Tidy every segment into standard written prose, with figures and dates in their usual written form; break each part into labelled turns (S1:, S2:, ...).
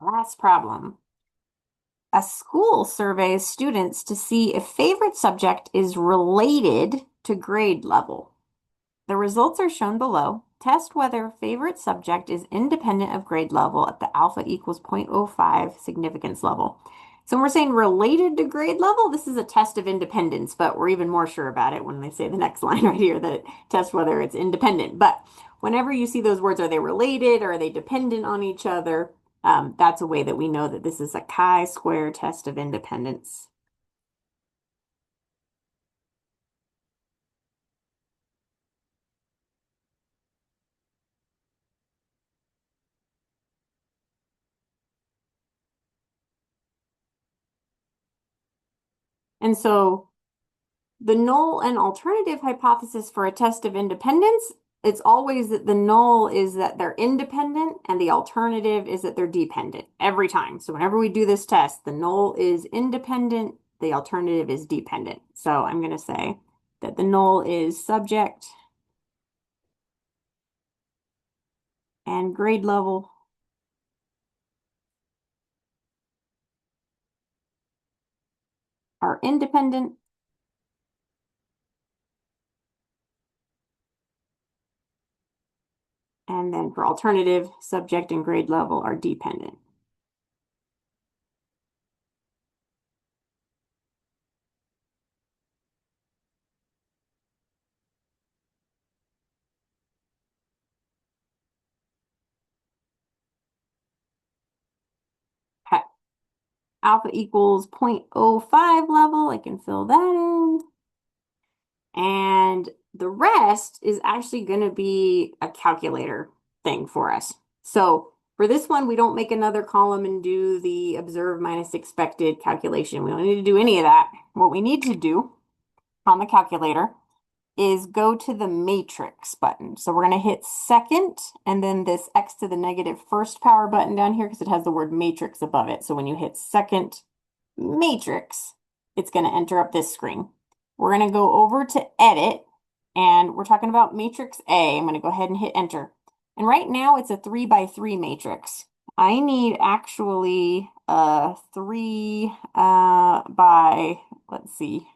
S1: Last problem. A school surveys students to see if favorite subject is related to grade level. The results are shown below. Test whether favorite subject is independent of grade level at the alpha equals 0.05 significance level. So when we're saying related to grade level, this is a test of independence, but we're even more sure about it when they say the next line right here that test whether it's independent. But whenever you see those words, are they related or are they dependent on each other? That's a way that we know that this is a chi-square test of independence. And so the null and alternative hypothesis for a test of independence, it's always that the null is that they're independent and the alternative is that they're dependent every time. So whenever we do this test, the null is independent, the alternative is dependent. So I'm going to say that the null is subject and grade level are independent. And then for alternative, subject and grade level are dependent. Okay. Alpha equals 0.05 level, I can fill that in. And the rest is actually going to be a calculator thing for us. So for this one, we don't make another column and do the observed minus expected calculation. We don't need to do any of that. What we need to do on the calculator is go to the matrix button. So we're going to hit second and then this x to the negative first power button down here because it has the word matrix above it. So when you hit second matrix, it's going to enter up this screen. We're going to go over to edit and we're talking about matrix A. I'm going to go ahead and hit enter. And right now it's a 3 by 3 matrix. I need actually a 3 by, let's see,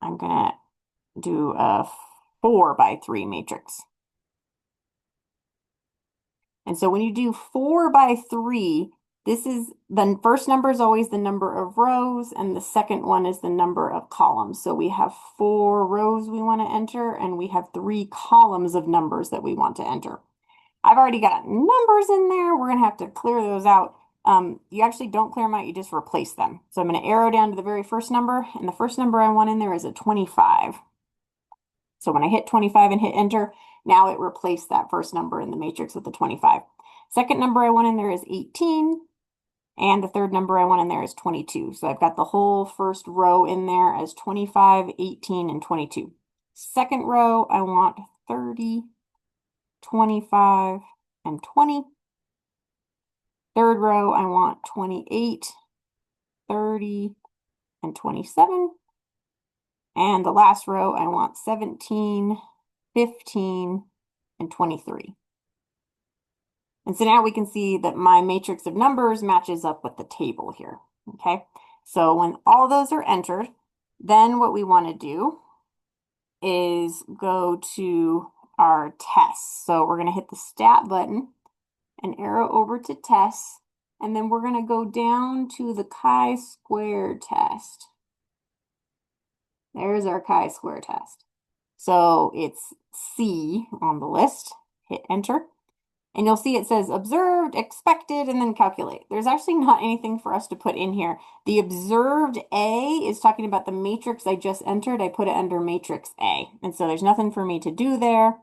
S1: I'm going to do a 4 by 3 matrix. And so when you do 4 by 3, this is the first number is always the number of rows, and the second one is the number of columns. So we have 4 rows we want to enter, and we have 3 columns of numbers that we want to enter. I've already got numbers in there. We're going to have to clear those out. You actually don't clear them out, you just replace them. So I'm going to arrow down to the very first number, and the first number I want in there is a 25. So when I hit 25 and hit enter, now it replaced that first number in the matrix with the 25. Second number I want in there is 18. And the third number I want in there is 22. So I've got the whole first row in there as 25, 18, and 22. Second row, I want 30, 25, and 20. Third row, I want 28, 30, and 27. And the last row, I want 17, 15, and 23. And so now we can see that my matrix of numbers matches up with the table here, okay? So when all those are entered, then what we want to do is go to our tests. So we're going to hit the stat button and arrow over to tests, and then we're going to go down to the chi-square test. There's our chi-square test. So it's C on the list. Hit enter. And you'll see it says observed, expected, and then calculate. There's actually not anything for us to put in here. The observed A is talking about the matrix I just entered. I put it under matrix A. And so there's nothing for me to do there.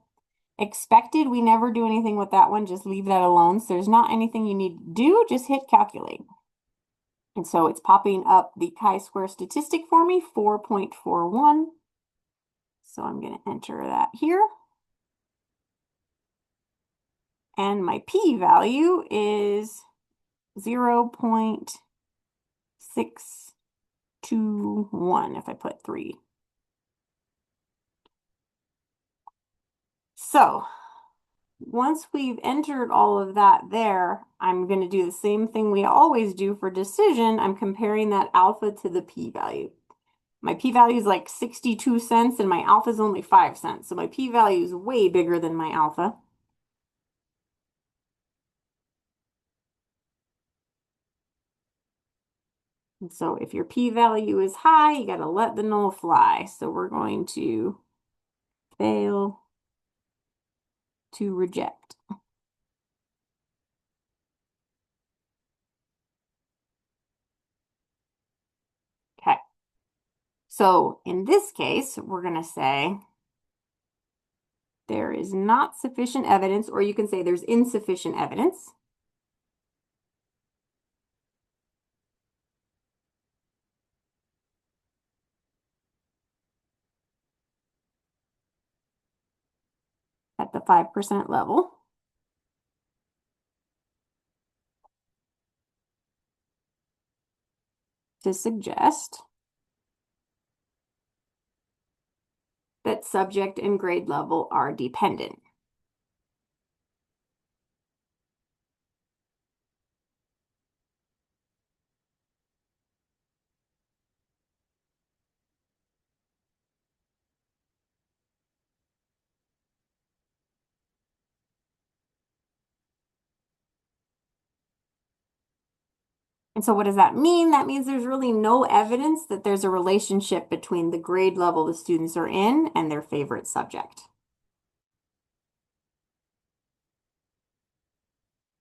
S1: Expected, we never do anything with that one. Just leave that alone. So there's not anything you need to do. Just hit calculate. And so it's popping up the chi-square statistic for me, 4.41. So I'm going to enter that here. And my p-value is 0.621 if I put 3. So once we've entered all of that there, I'm going to do the same thing we always do for decision. I'm comparing that alpha to the p-value. My p-value is like 62 cents and my alpha is only 5 cents. So my p-value is way bigger than my alpha. And so if your p-value is high, you got to let the null fly. So we're going to fail to reject. Okay. So in this case, we're going to say there is not sufficient evidence, or you can say there's insufficient evidence at the 5% level to suggest that subject and grade level are dependent. And so what does that mean? That means there's really no evidence that there's a relationship between the grade level the students are in and their favorite subject.